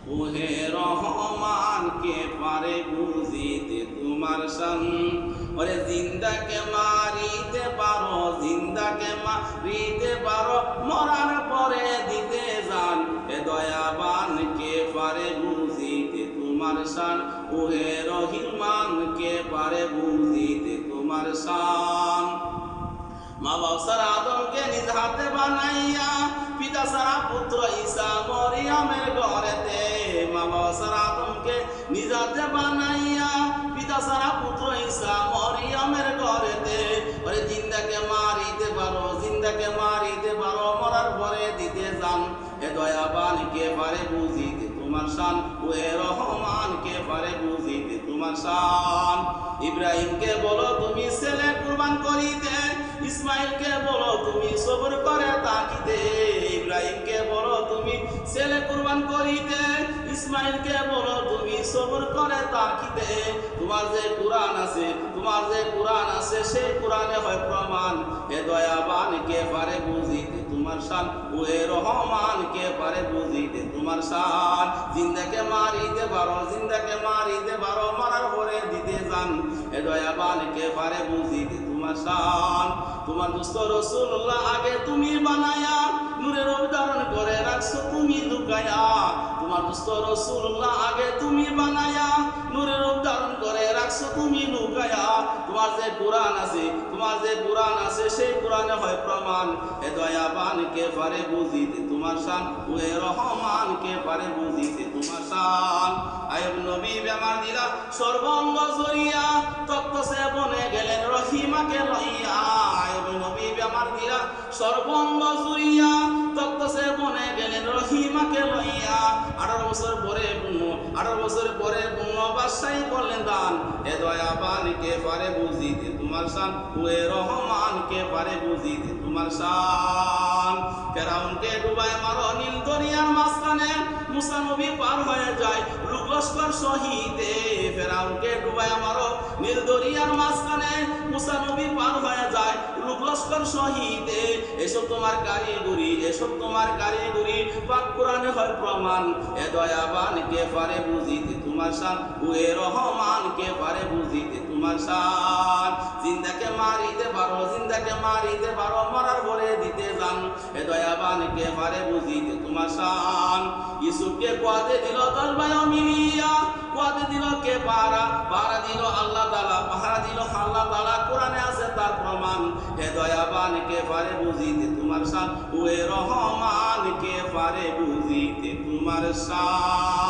ওহে রহমান কে পারে বুঝিতে তোমার শান। ওরে জিন্দাকে মারিতে পারো, জিন্দাকে মারিতে পারো, মরার পরে দিতে যান। এ দয়াবান কে পারে বুঝিতে তোমার শান। ওহে রহিমান কে পারে বুঝিতে তোমার শান। মা বাবা সারা আদমকে নিজ হাতে বানাইয়া, পিতা সারা পুত্র ঈসা মরিয়মের ঘরেতে। মা বাবা সারা আদমকে নিজ হাতে বানাইয়া, পিতা সারা পুত্র ঈসা মরিয়মের ঘরেতে। ওরে জিন্দাকে মারিতে পারো, জিন্দাকে মারিতে পারো, মরার পরে দিতে যান। এ দয়াবান কে পারে বুঝিতে তোমার শান। ওহে রহমান কে পারে বুঝিতে তোমার শান। ইব্রাহিমকে বলো তুমি ছেলে কুরবান করিতে, ইসমাইলকে বলো তুমি সবর করে তাকিতে। ইব্রাহিমকে বলো তুমি ছেলে কুরবান করিতে, ইসমাইলকে বলো তুমি সবর করে তাকিতে। তোমার যে কুরআন আছে, তোমার যে কুরআন আছে, সেই কুরআনে হয় প্রমাণ। হে দয়াবান কে পারে বুঝিতে তোমার শান। ওহে রহমান কে পারে বুঝিতে তোমার শান। জিন্দাকে মারিতে পারো, জিন্দাকে মারিতে পারো, মারার পরে দিতে যান। হে দয়াবান কে পারে বুঝিতে তোমার শান। তোমার দুস্থ রাসূলুল্লাহ আগে তুমি বানায়া, নূরের অবতারণ করে রাখছো তুমি লুকায়া। তোমার দুস্থ রাসূলুল্লাহ আগে তুমি বানায়া, নূরের অবতারণ করে রাখছো তুমি লুকায়া। তোমার যে কুরআন আছে, তোমার যে কুরআন আছে, সেই কুরআনে হয় প্রমাণ। হে দয়াবান কে পারে বুঝিতে তোমার শান। ওহে রহমান কে পারে বুঝিতে তোমার শান। আয়ব নবী বেমার দিলা সর্বঙ্গ জড়িয়া, তত্ত্ব সে বনে গেলেন রহিমাকে লইয়া। আয়ব নবী বেমার দিলা সর্বঙ্গ জড়িয়া, তত্ত্ব সে বনে গেলেন রহিমাকে লইয়া। 18 বছর পরে 18 বছর পরে বাদশাহী করলেন দান। এ দয়াবান কে পারে বুঝিতে তোমার শান। ওহে রহমান কে পারে বুঝিতে তোমার শান। ফেরাউনকে ডুবায় মারো নীল দরিয়ার মাঝখানে, মুসা নবী পার হয়ে যায় লোক লস্কর সহিতে। ফেরাউনকে ডুবায় মারো নীল দরিয়ার মাঝখানে, মুসা নবী পার হয়ে যায় লোক লস্কর সহিতে। এসব তোমার কারিগরি, এসব তোমার কারিগরি, পাক কোরআনে হয় প্রমাণ। এ দয়াবান কে পারে বুঝিতে তোমার শান। ওহে রহমান কে পারে বুঝিতে তোমার শান। জিন্দাকে মারিতে পারো, জিন্দাকে মারিতে পারো, মরার পরে দিতে যান। এ দয়াবান কে পারে বুঝিতে তোমার শান। ইউসুফকে কুয়াতে দিল 10 ভাই মিলিয়া, কুয়াতে দিল কে পাহারা, পাহারা দিল আল্লাহ তাআলা, পাহারা দিল আল্লাহ তাআলা, কোরআনে আছে তার প্রমাণ। হে দয়াবান কে পারে বুঝিতে তোমার শান। ওহে রহমান কে পারে বুঝিতে তোমার শান।